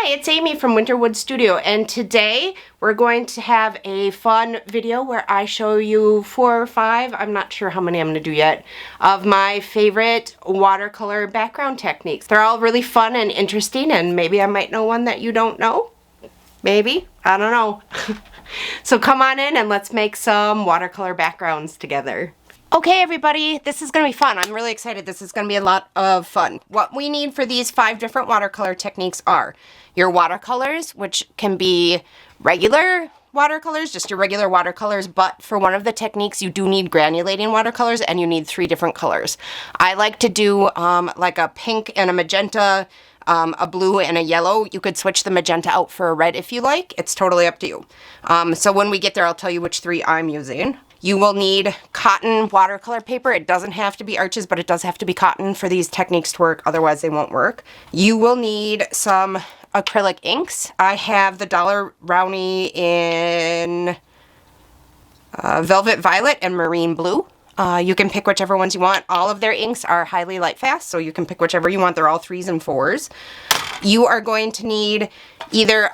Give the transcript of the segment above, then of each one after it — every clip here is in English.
Hi, it's Amy from Winterwood Studio, and today we're going to have a fun video where I show you 4 or 5, I'm not sure how many I'm going to do yet, of my favorite watercolor background techniques. They're all really fun and interesting, and maybe I might know one that you don't know. Maybe. I don't know. So come on in and let's make some watercolor backgrounds together. Okay everybody, this is going to be fun. I'm really excited. This is going to be a lot of fun. What we need for these 5 different watercolor techniques are your watercolors, which can be regular watercolors, just your regular watercolors, but for one of the techniques you do need granulating watercolors and you need 3 different colors. I like to do like a pink and a magenta, a blue and a yellow. You could switch the magenta out for a red if you like. It's totally up to you. So when we get there, I'll tell you which 3 I'm using. You will need cotton watercolor paper. It doesn't have to be Arches, but it does have to be cotton for these techniques to work, otherwise they won't work. You will need some acrylic inks. I have the Dawler Rowney in Velvet Violet and Marine Blue. You can pick whichever ones you want. All of their inks are highly light fast, so you can pick whichever you want. They're all 3s and 4s. You are going to need either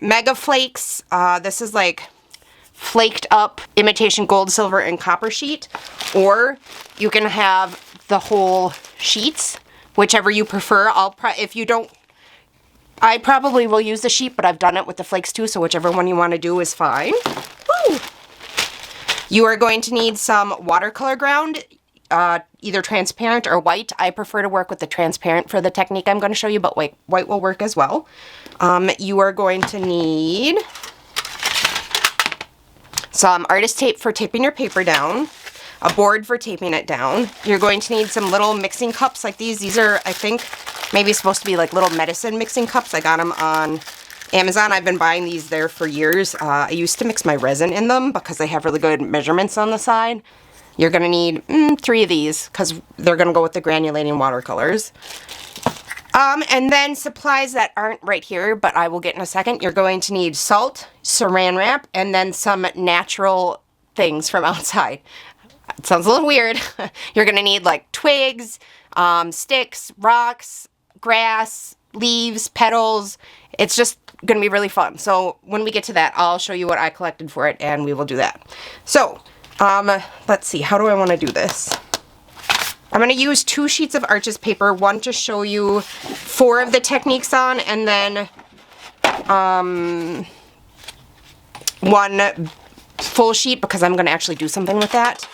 Mega Flakes. This is like flaked up imitation gold, silver, and copper sheet, or you can have the whole sheets, whichever you prefer. If you don't, I probably will use the sheet, but I've done it with the flakes too, so whichever one you want to do is fine. Woo! You are going to need some watercolor ground, either transparent or white. I prefer to work with the transparent for the technique I'm going to show you, but white will work as well. You are going to need some artist tape for taping your paper down, a board for taping it down. You're going to need some little mixing cups like these. These are, I think, maybe supposed to be like little medicine mixing cups. I got them on Amazon. I've been buying these there for years. I used to mix my resin in them because they have really good measurements on the side. You're going to need 3 of these because they're going to go with the granulating watercolors. And then supplies that aren't right here, but I will get in a second. You're going to need salt, saran wrap, and then some natural things from outside. It sounds a little weird. You're going to need like twigs, sticks, rocks, grass, leaves, petals. It's just going to be really fun. So when we get to that, I'll show you what I collected for it, and we will do that. So, let's see. How do I want to do this? I'm going to use 2 sheets of Arches paper, one to show you 4 of the techniques on, and then one full sheet, because I'm going to actually do something with that,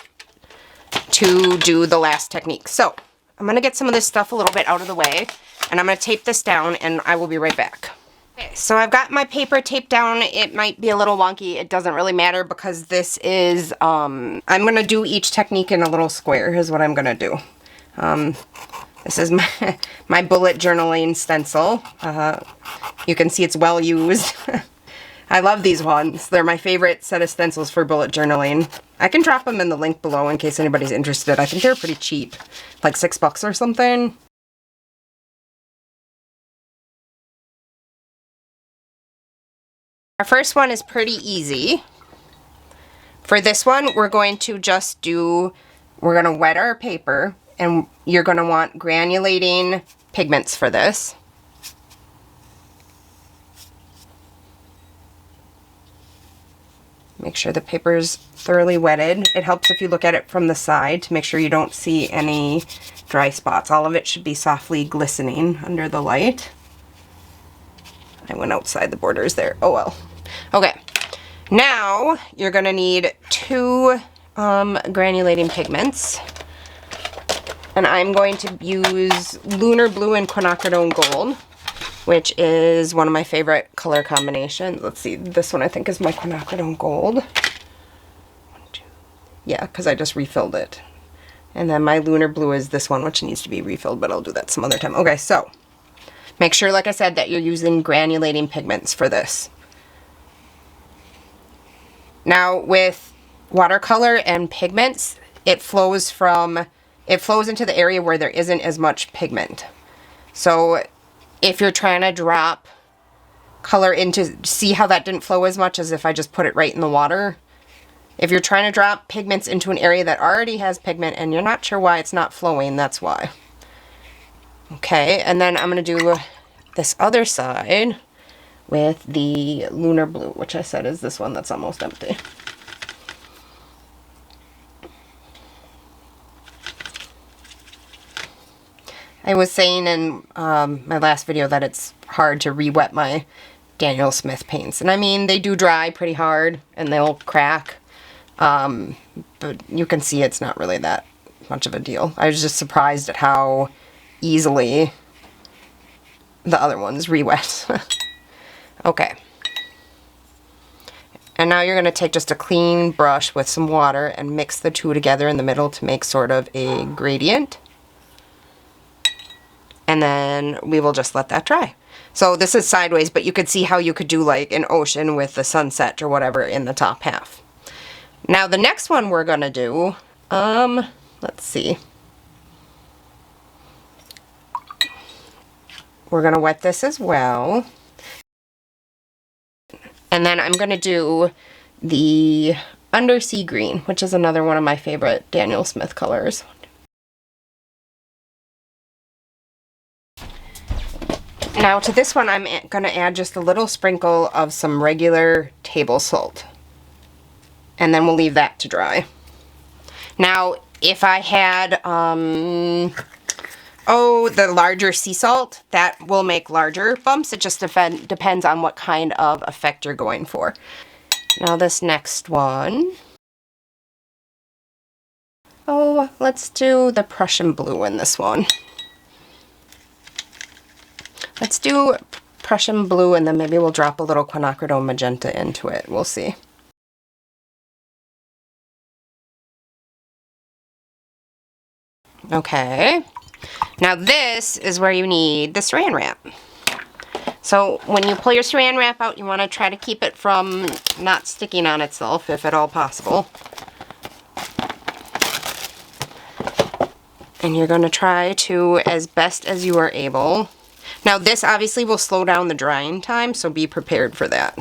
to do the last technique. So, I'm going to get some of this stuff a little bit out of the way, and I'm going to tape this down, and I will be right back. Okay, so I've got my paper taped down. It might be a little wonky. It doesn't really matter because this is, I'm going to do each technique in a little square is what I'm going to do. This is my bullet journaling stencil. You can see it's well used. I love these ones. They're my favorite set of stencils for bullet journaling. I can drop them in the link below in case anybody's interested. I think they're pretty cheap, like $6 or something. Our first one is pretty easy. For this one, we're going to just we're going to wet our paper, and you're going to want granulating pigments for this. Make sure the paper's thoroughly wetted. It helps if you look at it from the side to make sure you don't see any dry spots. All of it should be softly glistening under the light. I went outside the borders there. Oh well. Okay. Now you're going to need 2 granulating pigments. And I'm going to use Lunar Blue and Quinacridone Gold, which is one of my favorite color combinations. Let's see. This one I think is my Quinacridone Gold. 1, 2. Yeah, because I just refilled it. And then my Lunar Blue is this one, which needs to be refilled, but I'll do that some other time. Okay, so make sure, like I said, that you're using granulating pigments for this. Now, with watercolor and pigments, it flows into the area where there isn't as much pigment. So, if you're trying to drop color into, see how that didn't flow as much as if I just put it right in the water? If you're trying to drop pigments into an area that already has pigment and you're not sure why it's not flowing, that's why. Okay, and then I'm going to do this other side with the Lunar Blue, which I said is this one that's almost empty. I was saying in my last video that it's hard to re-wet my Daniel Smith paints. And I mean, they do dry pretty hard and they'll crack. But you can see it's not really that much of a deal. I was just surprised at how easily the other ones re-wet. Okay. And now you're going to take just a clean brush with some water and mix the two together in the middle to make sort of a gradient. And then we will just let that dry. So this is sideways, but you could see how you could do like an ocean with the sunset or whatever in the top half. Now the next one we're gonna do, let's see. We're gonna wet this as well. And then I'm gonna do the Undersea Green, which is another one of my favorite Daniel Smith colors. Now to this one, I'm going to add just a little sprinkle of some regular table salt. And then we'll leave that to dry. Now, if I had, the larger sea salt, that will make larger bumps. It just depends on what kind of effect you're going for. Now this next one. Oh, let's do the Prussian blue in this one. Let's do Prussian blue and then maybe we'll drop a little quinacridone magenta into it. We'll see. Okay. Now this is where you need the saran wrap. So when you pull your saran wrap out, you want to try to keep it from not sticking on itself if at all possible. And you're going to try to, as best as you are able. Now this obviously will slow down the drying time, so be prepared for that.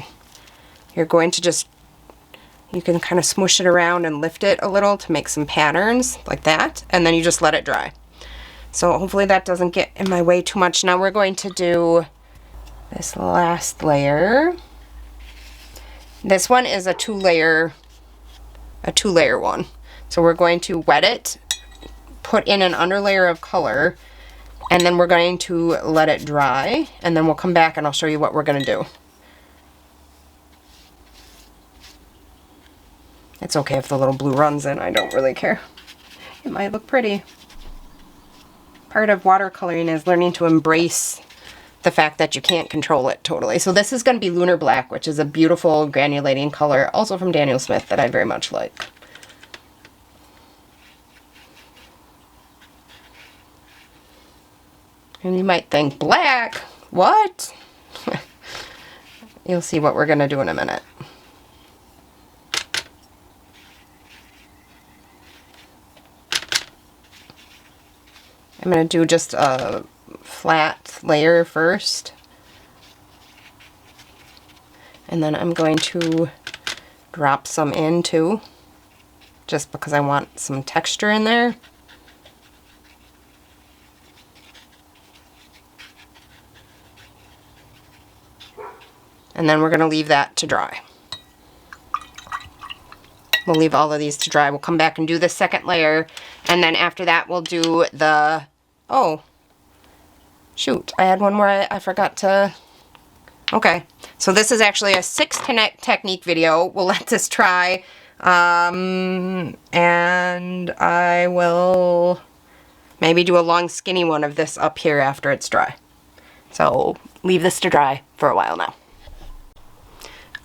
You're going to just, you can kind of smoosh it around and lift it a little to make some patterns like that, and then you just let it dry. So hopefully that doesn't get in my way too much. Now we're going to do this last layer. This one is a two-layer one. So we're going to wet it, put in an underlayer of color, and then we're going to let it dry, and then we'll come back and I'll show you what we're going to do. It's okay if the little blue runs in, I don't really care. It might look pretty. Part of watercoloring is learning to embrace the fact that you can't control it totally. So this is going to be Lunar Black, which is a beautiful granulating color, also from Daniel Smith, that I very much like. And you might think, black? What? You'll see what we're going to do in a minute. I'm going to do just a flat layer first. And then I'm going to drop some in too, just because I want some texture in there. And then we're going to leave that to dry. We'll leave all of these to dry. We'll come back and do the second layer. And then after that, we'll do the... Oh, shoot. I had one more I forgot to... Okay. So this is actually a 6 technique video. We'll let this dry. And I will maybe do a long skinny one of this up here after it's dry. So leave this to dry for a while now.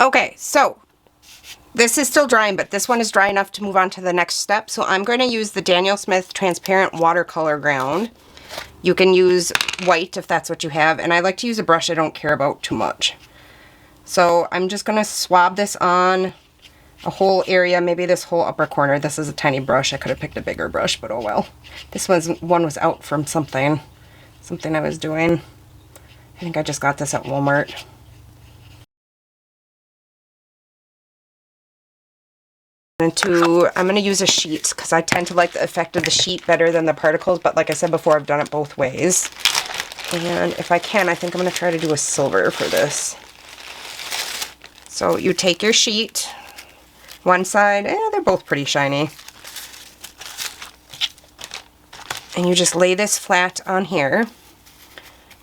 Okay, so this is still drying, but this one is dry enough to move on to the next step. So I'm going to use the Daniel Smith Transparent Watercolor Ground. You can use white if that's what you have, and I like to use a brush I don't care about too much. So I'm just going to swab this on a whole area, maybe this whole upper corner. This is a tiny brush. I could have picked a bigger brush, but oh well. This one was out from something I was doing. I think I just got this at Walmart. I'm going to use a sheet because I tend to like the effect of the sheet better than the particles, but like I said before, I've done it both ways. And if I can, I think I'm going to try to do a silver for this. So you take your sheet, one side, they're both pretty shiny. And you just lay this flat on here.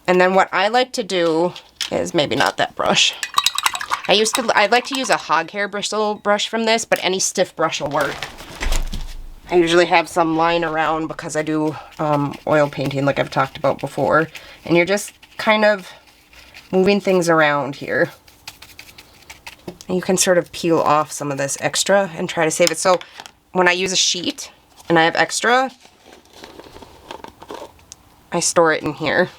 And then what I like to do is, maybe not that brush. I like to use a hog hair bristle brush from this, but any stiff brush will work. I usually have some lying around because I do oil painting like I've talked about before. And you're just kind of moving things around here. And you can sort of peel off some of this extra and try to save it. So when I use a sheet and I have extra, I store it in here.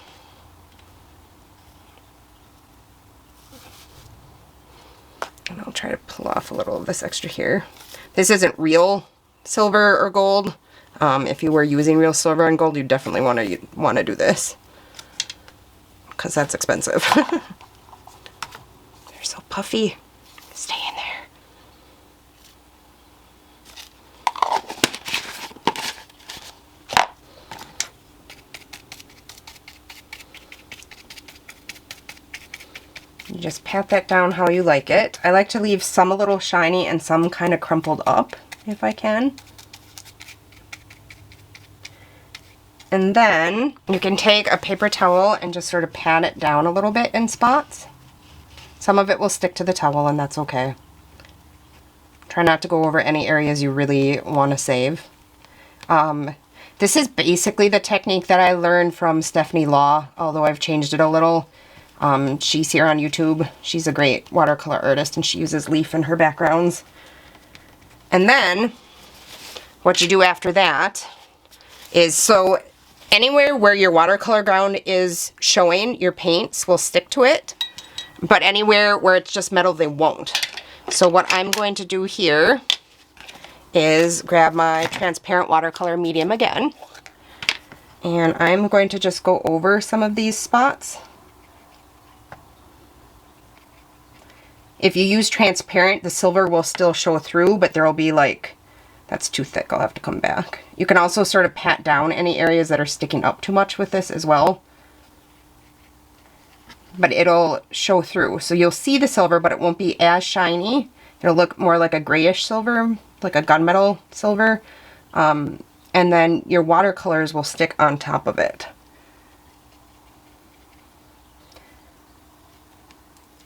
And I'll try to pull off a little of this extra here. This isn't real silver or gold. If you were using real silver and gold, you definitely want to do this, because that's expensive. They're so puffy. Stay in there. You just pat that down how you like it. I like to leave some a little shiny and some kind of crumpled up, if I can. And then you can take a paper towel and just sort of pat it down a little bit in spots. Some of it will stick to the towel, and that's okay. Try not to go over any areas you really want to save. This is basically the technique that I learned from Stephanie Law, although I've changed it a little. She's here on YouTube. She's a great watercolor artist, and she uses leaf in her backgrounds. And then what you do after that is, so anywhere where your watercolor ground is showing, your paints will stick to it, but anywhere where it's just metal, they won't. So what I'm going to do here is grab my transparent watercolor medium again, and I'm going to just go over some of these spots. If you use transparent, the silver will still show through, but there will be like, that's too thick, I'll have to come back. You can also sort of pat down any areas that are sticking up too much with this as well. But it'll show through. So you'll see the silver, but it won't be as shiny. It'll look more like a grayish silver, like a gunmetal silver. And then your watercolors will stick on top of it.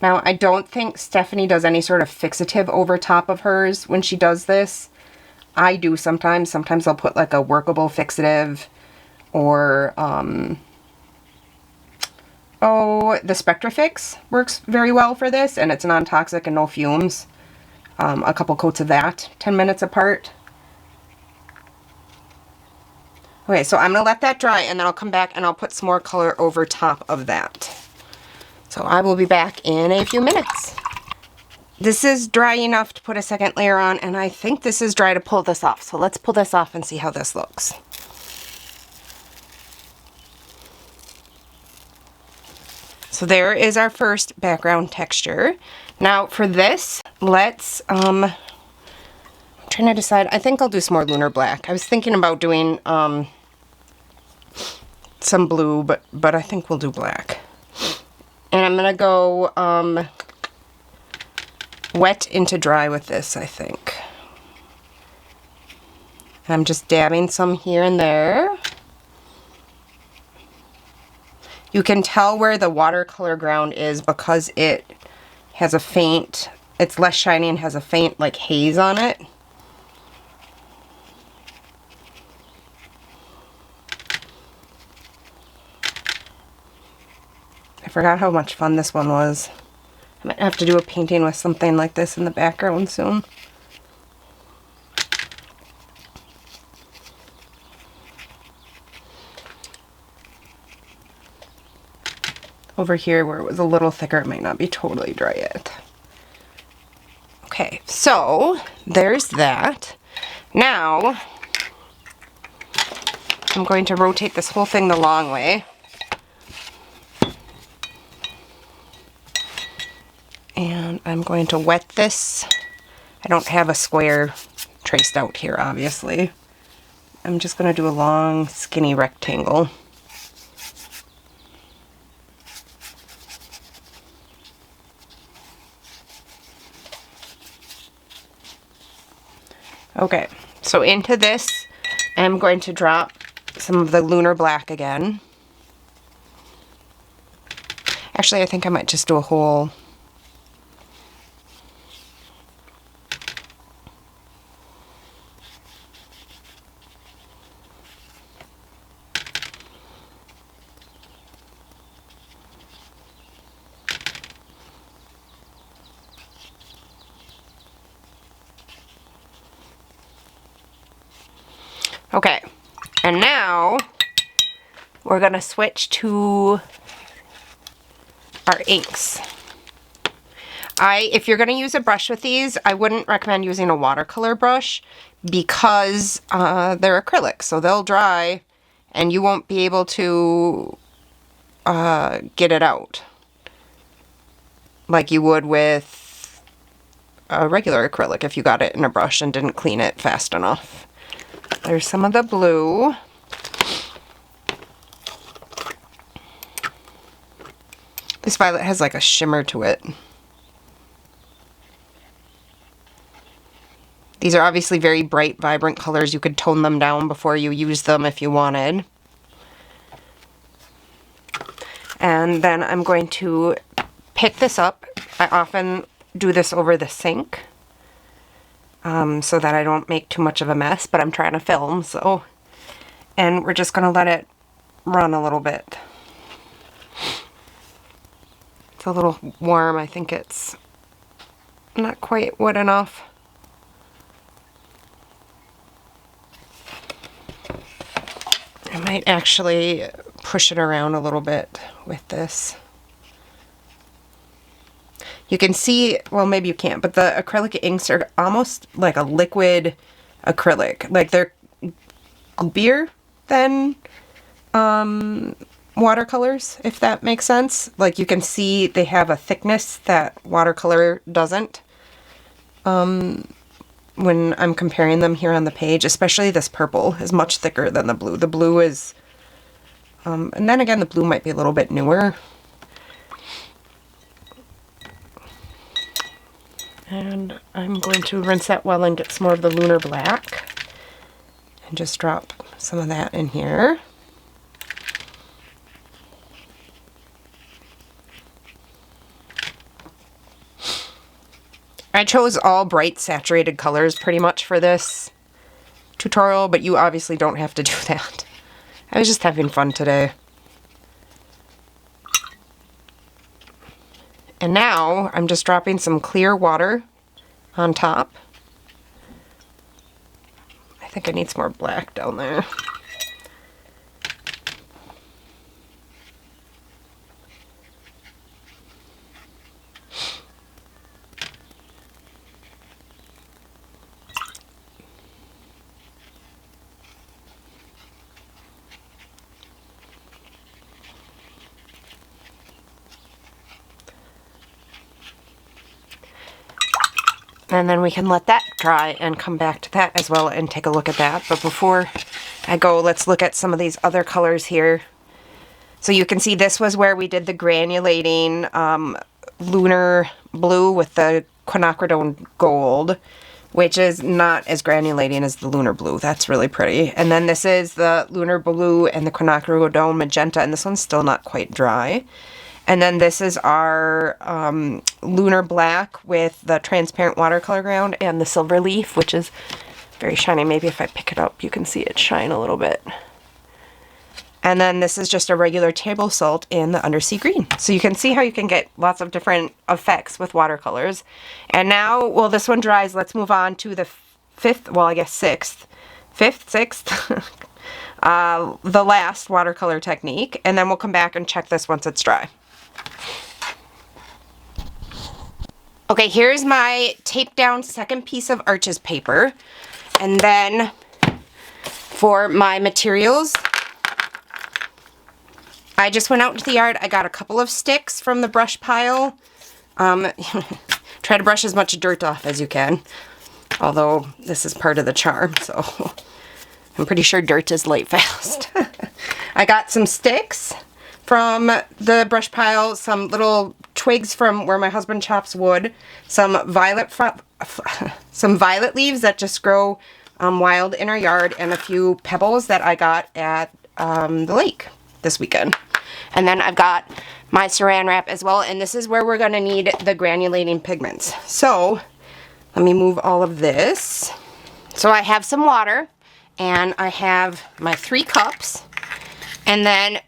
Now, I don't think Stephanie does any sort of fixative over top of hers when she does this. I do sometimes. Sometimes I'll put like a workable fixative, or, the Spectrafix works very well for this, and it's non-toxic and no fumes. A couple coats of that, 10 minutes apart. Okay, so I'm going to let that dry, and then I'll come back and I'll put some more color over top of that. So I will be back in a few minutes. This is dry enough to put a second layer on, and I think this is dry to pull this off. So let's pull this off and see how this looks. So there is our first background texture. Now for this, let's, I'm trying to decide, I think I'll do some more lunar black. I was thinking about doing some blue, but I think we'll do black. And I'm gonna go wet into dry with this, I think. And I'm just dabbing some here and there. You can tell where the watercolor ground is because it has a faint, it's less shiny and has a faint like haze on it. I forgot how much fun this one was. I might have to do a painting with something like this in the background soon. Over here where it was a little thicker, it might not be totally dry yet. Okay, so there's that. Now, I'm going to rotate this whole thing the long way. And I'm going to wet this. I don't have a square traced out here, obviously. I'm just going to do a long, skinny rectangle. Okay, so into this, I'm going to drop some of the Lunar Black again. Actually, I think I might just do a whole... Okay, and now we're gonna switch to our inks. If you're gonna use a brush with these, I wouldn't recommend using a watercolor brush because they're acrylic, so they'll dry and you won't be able to get it out like you would with a regular acrylic if you got it in a brush and didn't clean it fast enough. There's some of the blue. This violet has like a shimmer to it. These are obviously very bright, vibrant colors. You could tone them down before you use them if you wanted. And then I'm going to pick this up. I often do this over the sink so that I don't make too much of a mess, but I'm trying to film, so. And we're just gonna let it run a little bit. It's a little warm. I think it's not quite wet enough. I might actually push it around a little bit with this. You can see, well, maybe you can't, but the acrylic inks are almost like a liquid acrylic. Like they're goopier than watercolors, if that makes sense. Like you can see they have a thickness that watercolor doesn't. When I'm comparing them here on the page, especially this purple is much thicker than the blue. The blue is, and then again, the blue might be a little bit newer. And I'm going to rinse that well and get some more of the Lunar Black. And just drop some of that in here. I chose all bright saturated colors pretty much for this tutorial, but you obviously don't have to do that. I was just having fun today. And now I'm just dropping some clear water on top. I think I need some more black down there. And then we can let that dry and come back to that as well and take a look at that. But before I go, let's look at some of these other colors here. So you can see this was where we did the granulating lunar blue with the quinacridone gold, which is not as granulating as the lunar blue. That's really pretty. And then this is the lunar blue and the quinacridone magenta, and this one's still not quite dry. And then this is our Lunar Black with the transparent watercolor ground and the silver leaf, which is very shiny. Maybe if I pick it up, you can see it shine a little bit. And then this is just a regular table salt in the undersea green. So you can see how you can get lots of different effects with watercolors. And now, well, this one dries. Let's move on to the fifth, well, I guess sixth, sixth, the last watercolor technique. And then we'll come back and check this once it's dry. Okay, here's my taped down second piece of Arches paper. And then for my materials, I just went out into the yard. I got a couple of sticks from the brush pile. Try to brush as much dirt off as you can. Although this is part of the charm, so I'm pretty sure dirt is light fast. I got some sticks from the brush pile, some little twigs from where my husband chops wood, some violet some violet leaves that just grow wild in our yard, and a few pebbles that I got at the lake this weekend. And then I've got my saran wrap as well, and this is where we're going to need the granulating pigments. So let me move all of this. So I have some water, and I have my 3 cups, and then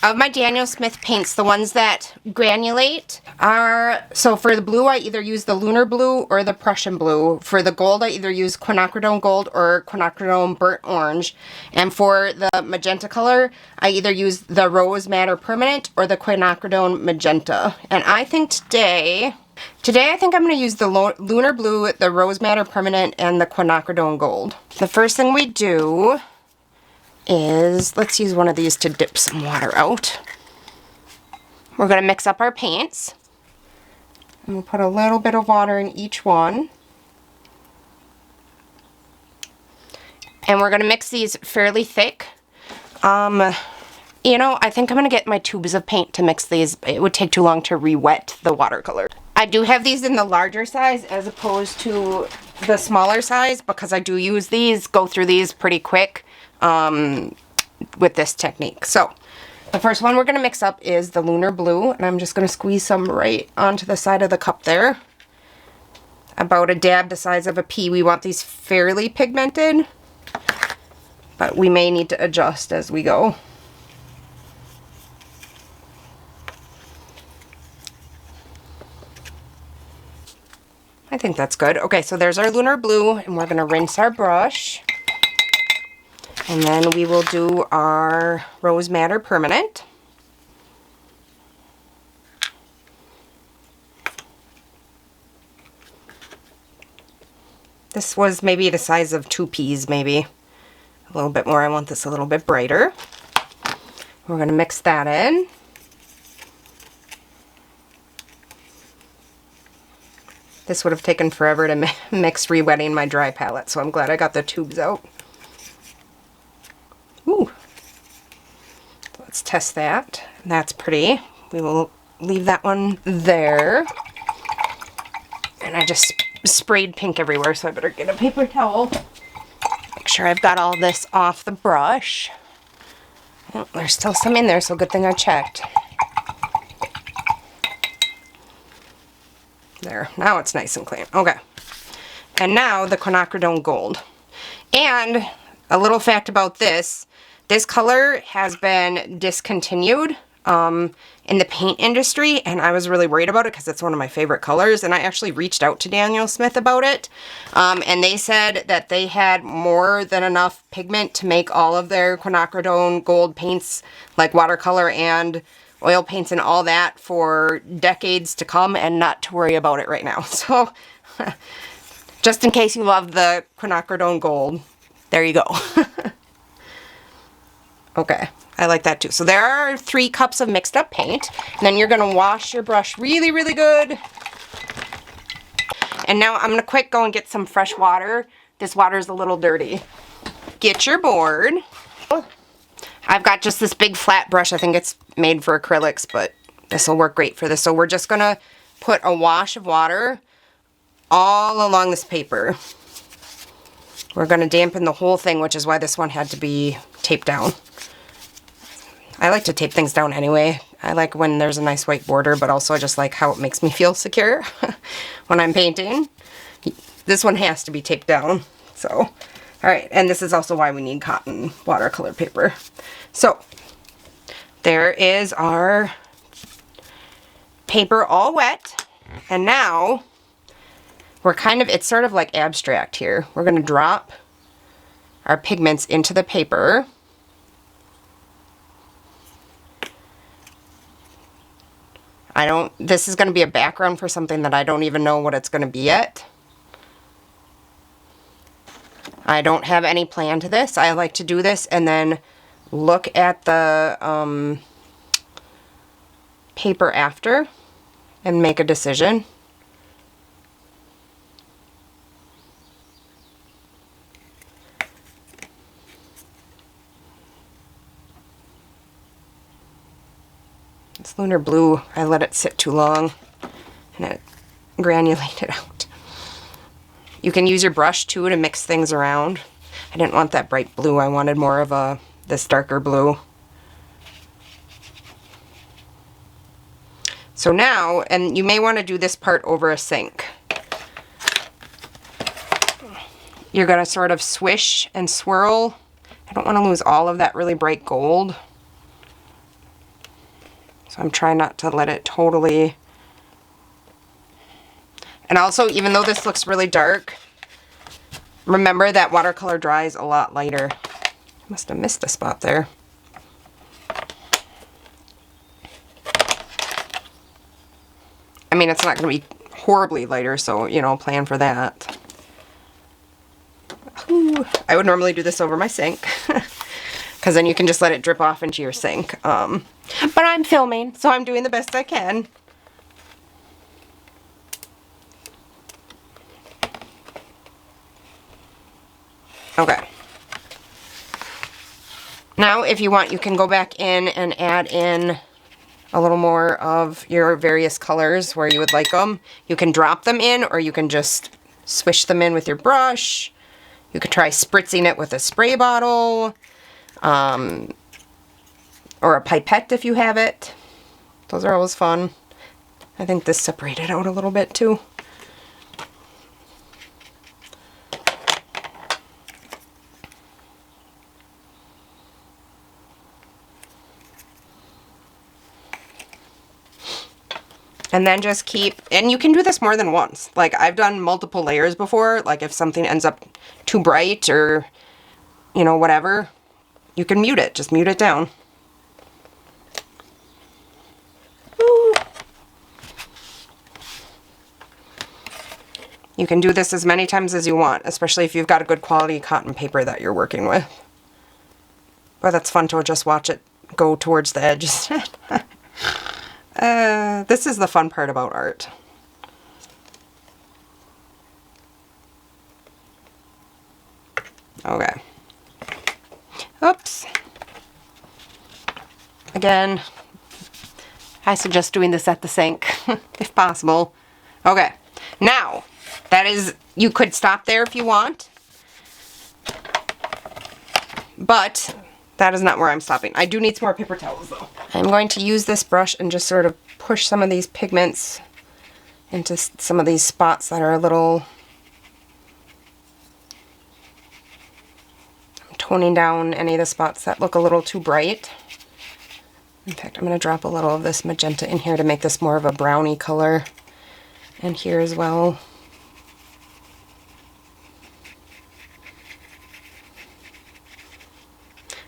of my Daniel Smith paints, the ones that granulate are, so for the blue I either use the Lunar Blue or the Prussian Blue. For the gold I either use quinacridone gold or quinacridone burnt orange. And for the magenta color I either use the Rose Madder Permanent or the quinacridone magenta. And I think today I think I'm going to use the Lunar Blue, the Rose Madder Permanent, and the quinacridone gold. The first thing we do is, let's use one of these to dip some water out. We're going to mix up our paints. And we'll put a little bit of water in each one. And we're going to mix these fairly thick. You know, I think I'm going to get my tubes of paint to mix these. It would take too long to re-wet the watercolor. I do have these in the larger size as opposed to the smaller size because I do use these, go through these pretty quick with this technique. So the first one we're going to mix up is the Lunar Blue, and I'm just going to squeeze some right onto the side of the cup there. About a dab the size of a pea. We want these fairly pigmented, but we may need to adjust as we go. I think that's good. Okay, so there's our Lunar Blue, and we're going to rinse our brush. And then we will do our Rose Madder Permanent. This was maybe the size of 2 peas, maybe. A little bit more. I want this a little bit brighter. We're going to mix that in. This would have taken forever to mix re-wetting my dry palette, so I'm glad I got the tubes out. Ooh. Let's test that. That's pretty. We will leave that one there. And I just sprayed pink everywhere, so I better get a paper towel. Make sure I've got all this off the brush. Oh, there's still some in there, so good thing I checked. There, now it's nice and clean. Okay. And now the quinacridone gold. And a little fact about this color has been discontinued in the paint industry, and I was really worried about it because it's one of my favorite colors, and I actually reached out to Daniel Smith about it, and they said that they had more than enough pigment to make all of their quinacridone gold paints, like watercolor and oil paints and all that, for decades to come, and not to worry about it right now. So just in case you love the quinacridone gold, there you go. Okay, I like that too. So there are 3 cups of mixed up paint, and then you're going to wash your brush really, really good. And now I'm going to quick go and get some fresh water. This water is a little dirty. Get your board. I've got just this big flat brush. I think it's made for acrylics, but this will work great for this. So we're just going to put a wash of water all along this paper. We're going to dampen the whole thing, which is why this one had to be taped down. I like to tape things down anyway. I like when there's a nice white border, but also I just like how it makes me feel secure when I'm painting. This one has to be taped down. So, all right, and this is also why we need cotton watercolor paper. So, there is our paper all wet, and now we're it's sort of like abstract here. We're going to drop our pigments into the paper. This is going to be a background for something that I don't even know what it's going to be yet. I don't have any plan to this. I like to do this and then look at the paper after and make a decision. This Lunar Blue, I let it sit too long and it granulated out. You can use your brush too to mix things around. I didn't want that bright blue. I wanted more of this darker blue. So now, and you may want to do this part over a sink. You're going to sort of swish and swirl. I don't want to lose all of that really bright gold. So I'm trying not to let it totally... And also, even though this looks really dark, remember that watercolor dries a lot lighter. Must have missed a spot there. I mean, it's not going to be horribly lighter, so, you know, plan for that. Ooh, I would normally do this over my sink, because then you can just let it drip off into your sink. But I'm filming, so I'm doing the best I can. Okay. Now, if you want, you can go back in and add in a little more of your various colors where you would like them. You can drop them in, or you can just swish them in with your brush. You could try spritzing it with a spray bottle, or a pipette if you have it. Those are always fun. I think this separated out a little bit too. And then just keep, and you can do this more than once. Like, I've done multiple layers before. Like, if something ends up too bright or, you know, whatever, you can mute it. Just mute it down. Ooh. You can do this as many times as you want, especially if you've got a good quality cotton paper that you're working with. But that's fun to just watch it go towards the edges. This is the fun part about art. Okay. Oops. Again, I suggest doing this at the sink, if possible. Okay. Now, that is, you could stop there if you want, but that is not where I'm stopping. I do need some more paper towels though. I'm going to use this brush and just sort of push some of these pigments into some of these spots that are a little... I'm toning down any of the spots that look a little too bright. In fact, I'm going to drop a little of this magenta in here to make this more of a brownie color. And here as well.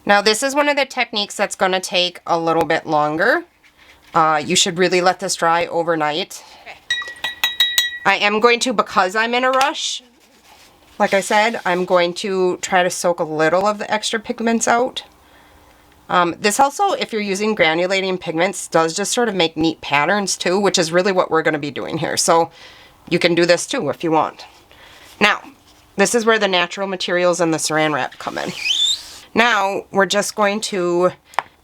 Now this is one of the techniques that's going to take a little bit longer. You should really let this dry overnight. Okay. I am going to, because I'm in a rush, like I said, I'm going to try to soak a little of the extra pigments out. This also, if you're using granulating pigments, does just sort of make neat patterns too, which is really what we're going to be doing here. So you can do this too if you want. Now, this is where the natural materials and the saran wrap come in. Now, we're just going to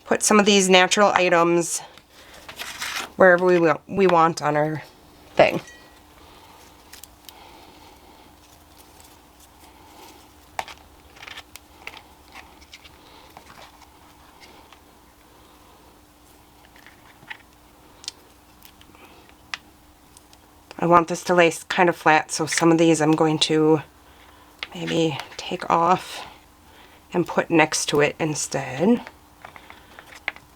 put some of these natural items wherever we want on our thing. I want this to lay kind of flat, so some of these I'm going to maybe take off and put next to it instead.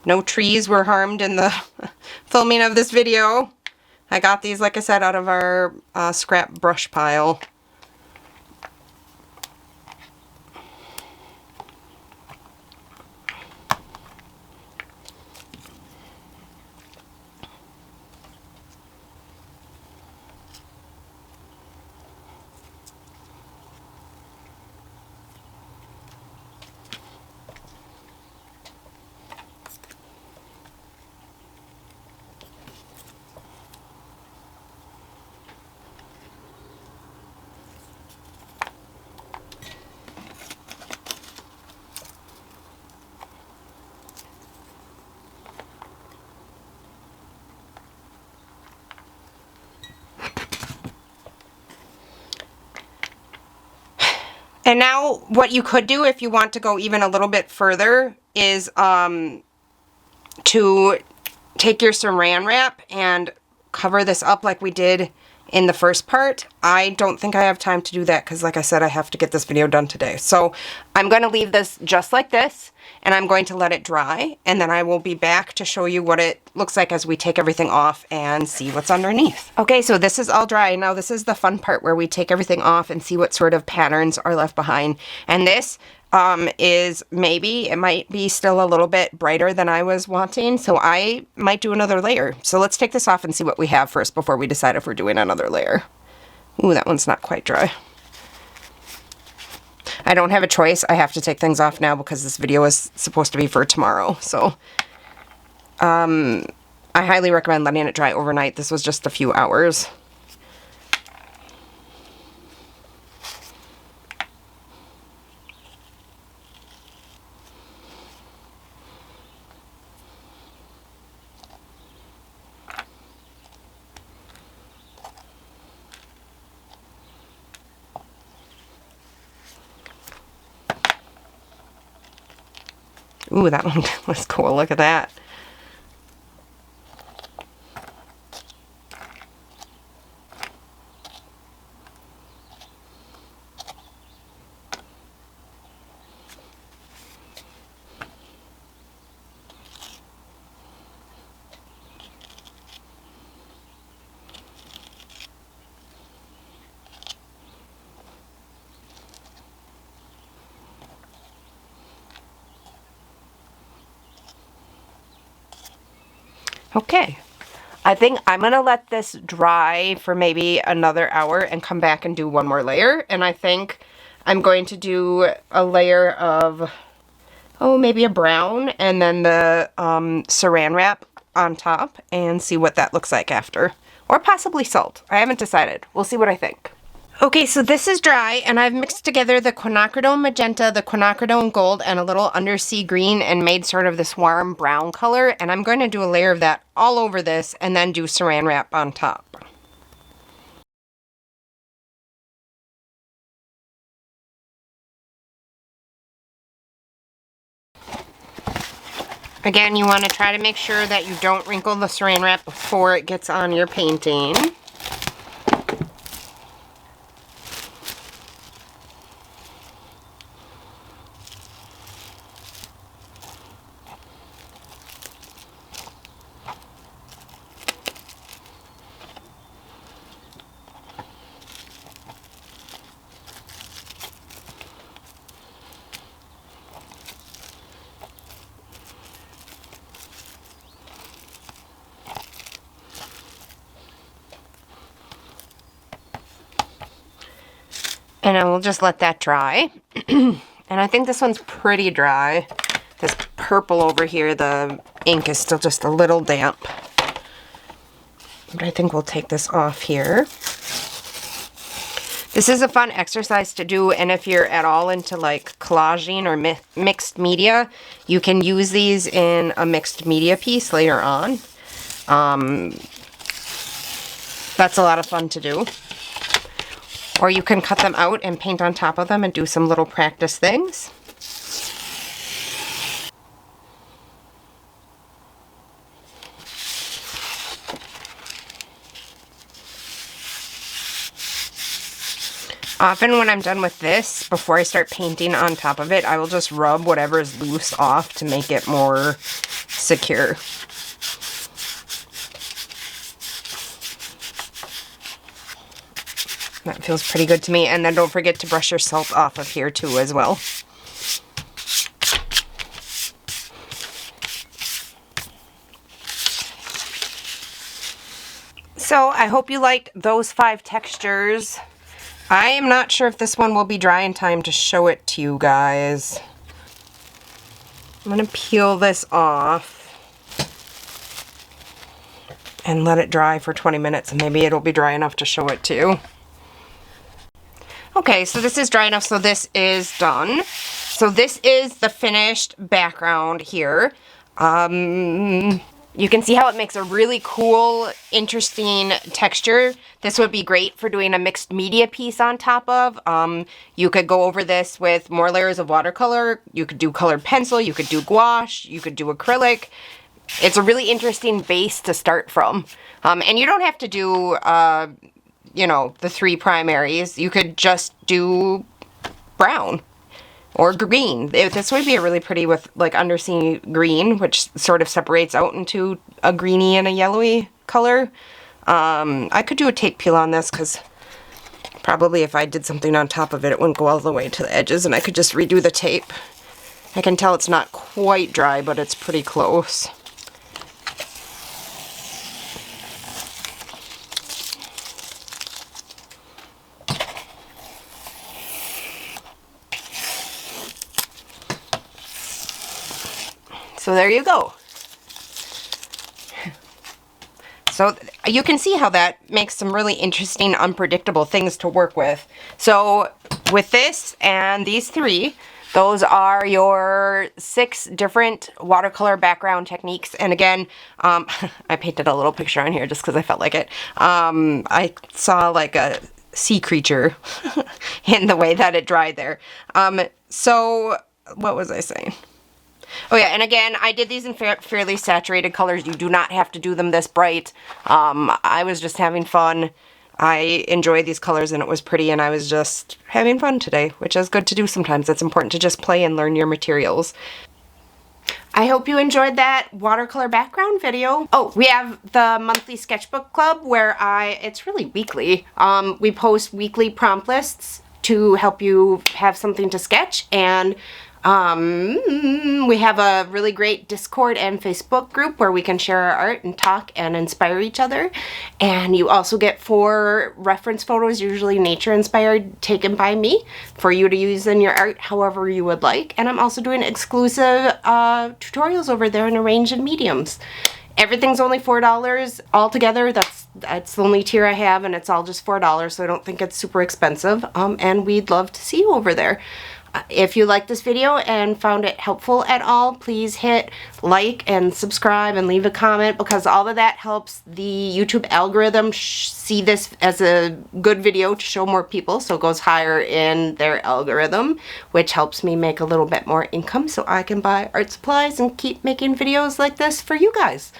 No trees were harmed in the filming of this video. I got these, like I said, out of our scrap brush pile. And now what you could do if you want to go even a little bit further is to take your saran wrap and cover this up like we did in the first part. I don't think I have time to do that because, like I said, I have to get this video done today. So I'm going to leave this just like this, and I'm going to let it dry, and then I will be back to show you what it looks like as we take everything off and see what's underneath. Okay, so this is all dry. Now this is the fun part where we take everything off and see what sort of patterns are left behind. And this is maybe, it might be still a little bit brighter than I was wanting, so I might do another layer. So let's take this off and see what we have first before we decide if we're doing another layer. Ooh, that one's not quite dry. I don't have a choice. I have to take things off now because this video is supposed to be for tomorrow. So I highly recommend letting it dry overnight. This was just a few hours. Ooh, that one was cool. Look at that. Okay, I think I'm going to let this dry for maybe another hour and come back and do one more layer. And I think I'm going to do a layer of, oh, maybe a brown and then the saran wrap on top and see what that looks like after. Or possibly salt. I haven't decided. We'll see what I think. Okay, so this is dry, and I've mixed together the quinacridone magenta, the quinacridone gold, and a little undersea green and made sort of this warm brown color, and I'm going to do a layer of that all over this and then do saran wrap on top. Again, you want to try to make sure that you don't wrinkle the saran wrap before it gets on your painting. And I will just let that dry. And I think this one's pretty dry. This purple over here, the ink is still just a little damp. But I think we'll take this off here. This is a fun exercise to do, and if you're at all into like collaging or mixed media, you can use these in a mixed media piece later on. That's a lot of fun to do. Or you can cut them out and paint on top of them and do some little practice things. Often when I'm done with this, before I start painting on top of it, I will just rub whatever is loose off to make it more secure. That feels pretty good to me. And then don't forget to brush your salt off of here too as well. So I hope you liked those 5 textures. I am not sure if this one will be dry in time to show it to you guys. I'm going to peel this off and let it dry for 20 minutes and maybe it'll be dry enough to show it to you. Okay, so this is dry enough, so this is done. So this is the finished background here. You can see how it makes a really cool, interesting texture. This would be great for doing a mixed media piece on top of. You could go over this with more layers of watercolor. You could do colored pencil, you could do gouache, you could do acrylic. It's a really interesting base to start from. And you don't have to do, you know, the 3 primaries. You could just do brown or green. This would be a really pretty with like undersea green, which sort of separates out into a greeny and a yellowy color. I could do a tape peel on this because probably if I did something on top of it, it wouldn't go all the way to the edges, and I could just redo the tape. I can tell it's not quite dry, but it's pretty close. So there you go. So you can see how that makes some really interesting, unpredictable things to work with. So with this and these 3, those are your 6 different watercolor background techniques. And again, I painted a little picture on here just because I felt like it. I saw like a sea creature in the way that it dried there. So what was I saying? Oh yeah, and again, I did these in fairly saturated colors. You do not have to do them this bright. I was just having fun. I enjoyed these colors and it was pretty, and I was just having fun today, which is good to do sometimes. It's important to just play and learn your materials. I hope you enjoyed that watercolor background video. Oh, we have the monthly sketchbook club where it's really weekly. We post weekly prompt lists to help you have something to sketch, and we have a really great Discord and Facebook group where we can share our art and talk and inspire each other. And you also get 4 reference photos, usually nature inspired, taken by me for you to use in your art however you would like. And I'm also doing exclusive tutorials over there in a range of mediums. Everything's only $4 altogether. That's the only tier I have, and it's all just $4, so I don't think it's super expensive. And we'd love to see you over there. If you liked this video and found it helpful at all, please hit like and subscribe and leave a comment, because all of that helps the YouTube algorithm see this as a good video to show more people, so it goes higher in their algorithm, which helps me make a little bit more income so I can buy art supplies and keep making videos like this for you guys.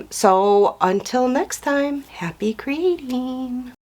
So until next time, happy creating!